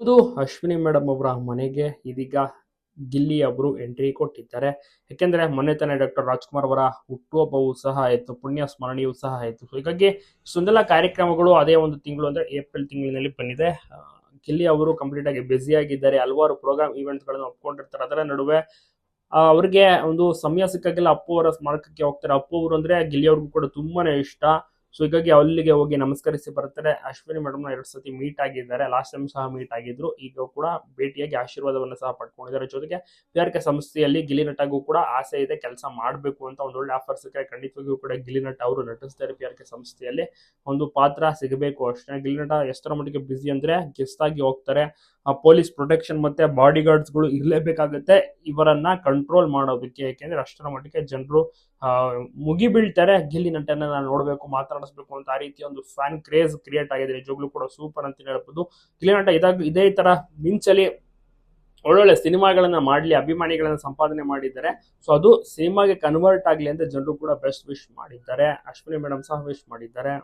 ಹೌದು, ಅಶ್ವಿನಿ ಮೇಡಮ್ ಅವರ ಮನೆಗೆ ಇದೀಗ ಗಿಲ್ಲಿ ಅವರು ಎಂಟ್ರಿ ಕೊಟ್ಟಿದ್ದಾರೆ. ಯಾಕೆಂದ್ರೆ ಮೊನ್ನೆ ತಾನೇ ಡಾಕ್ಟರ್ ರಾಜ್ಕುಮಾರ್ ಅವರ ಹುಟ್ಟುಹಬ್ಬವೂ ಸಹ ಆಯಿತು, ಪುಣ್ಯ ಸ್ಮರಣೆಯೂ ಸಹ ಆಯಿತು. ಸೊ ಹೀಗಾಗಿ ಇಷ್ಟೊಂದೆಲ್ಲ ಕಾರ್ಯಕ್ರಮಗಳು ಅದೇ ಒಂದು ತಿಂಗಳು ಅಂದ್ರೆ ಏಪ್ರಿಲ್ ತಿಂಗಳಿನಲ್ಲಿ ಬಂದಿದೆ. ಗಿಲ್ಲಿ ಅವರು ಕಂಪ್ಲೀಟ್ ಆಗಿ ಬ್ಯುಸಿ ಆಗಿದ್ದಾರೆ, ಹಲವಾರು ಪ್ರೋಗ್ರಾಮ್ ಈವೆಂಟ್ಸ್ ಗಳನ್ನು ಒಪ್ಕೊಂಡಿರ್ತಾರೆ. ಅದರ ನಡುವೆ ಅವ್ರಿಗೆ ಒಂದು ಸಮಯ ಸಿಕ್ಕಾಗೆಲ್ಲ ಅಪ್ಪು ಅವರ ಸ್ಮಾರಕಕ್ಕೆ ಹೋಗ್ತಾರೆ. ಅಪ್ಪು ಅವರು ಅಂದ್ರೆ ಗಿಲ್ಲಿ ಅವ್ರಿಗೂ ಕೂಡ ತುಂಬಾನೇ ಇಷ್ಟ. ಸೊ ಹೀಗಾಗಿ ಅಲ್ಲಿಗೆ ಹೋಗಿ ನಮಸ್ಕರಿಸಿ ಬರ್ತಾರೆ. ಅಶ್ವಿನಿ ಮೇಡಮ್ ನ 2 ಸತಿ ಮೀಟ್ ಆಗಿದ್ದಾರೆ, ಲಾಸ್ಟ್ ಟೈಮ್ ಸಹ ಮೀಟ್ ಆಗಿದ್ರು. ಈಗ ಕೂಡ ಭೇಟಿಯಾಗಿ ಆಶೀರ್ವಾದವನ್ನು ಸಹ ಪಡ್ಕೊಂಡಿದ್ದಾರೆ. ಜೊತೆಗೆ PRK ಸಂಸ್ಥೆಯಲ್ಲಿ ಗಿಲ್ಲಿ ನಟಗೂ ಕೂಡ ಆಸೆ ಇದೆ, ಕೆಲಸ ಮಾಡಬೇಕು ಅಂತ. ಒಂದು ಒಳ್ಳೆ ಆಫರ್ ಸಿಕ್ಕರೆ ಖಂಡಿತವಾಗಿಯೂ ಕೂಡ ಗಿಲ್ಲಿ ನಟ ಅವರು ನಟಿಸ್ತಾರೆ. PRK ಸಂಸ್ಥೆಯಲ್ಲಿ ಒಂದು ಪಾತ್ರ ಸಿಗಬೇಕು ಅಷ್ಟೇ. ಗಿಲ್ಲಿ ನಟ ಎಷ್ಟರ ಮಟ್ಟಿಗೆ ಬಿಸಿ ಅಂದ್ರೆ ಗೆಸ್ಟ್ ಆಗಿ ಹೋಗ್ತಾರೆ. ಪೊಲೀಸ್ ಪ್ರೊಟೆಕ್ಷನ್ ಮತ್ತೆ ಬಾಡಿ ಗಾರ್ಡ್ಸ್ ಗಳು ಇರಲೇಬೇಕಾಗುತ್ತೆ ಇವರನ್ನ ಕಂಟ್ರೋಲ್ ಮಾಡೋದಕ್ಕೆ. ಯಾಕೆಂದ್ರೆ ಅಷ್ಟರ ಮಟ್ಟಿಗೆ ಜನರು ಮುಗಿ ಬೀಳ್ತಾರೆ ಗಿಲ್ಲಿ ನಟನ ನೋಡ್ಬೇಕು, ಮಾತಾಡಿಸ್ಬೇಕು ಅಂತ. ಆ ರೀತಿ ಒಂದು ಫ್ಯಾನ್ ಕ್ರೇಜ್ ಕ್ರಿಯೇಟ್ ಆಗಿದೆ. ನಿಜವಾಗ್ಲೂ ಕೂಡ ಸೂಪರ್ ಅಂತ ಹೇಳ್ಬೋದು. ಗಿಲ್ಲಿ ನಟ ಇದೇ ತರ ಮಿಂಚಲಿ, ಒಳ್ಳೊಳ್ಳೆ ಸಿನಿಮಾಗಳನ್ನ ಮಾಡ್ಲಿ, ಅಭಿಮಾನಿಗಳನ್ನ ಸಂಪಾದನೆ ಮಾಡಿದ್ದಾರೆ. ಸೊ ಅದು ಸಿನಿಮಾಗೆ ಕನ್ವರ್ಟ್ ಆಗ್ಲಿ ಅಂತ ಜನರು ಕೂಡ ಬೆಸ್ಟ್ ವಿಶ್ ಮಾಡಿದ್ದಾರೆ. ಅಶ್ವಿನಿ ಮೇಡಮ್ ಸಹ ವಿಶ್ ಮಾಡಿದ್ದಾರೆ.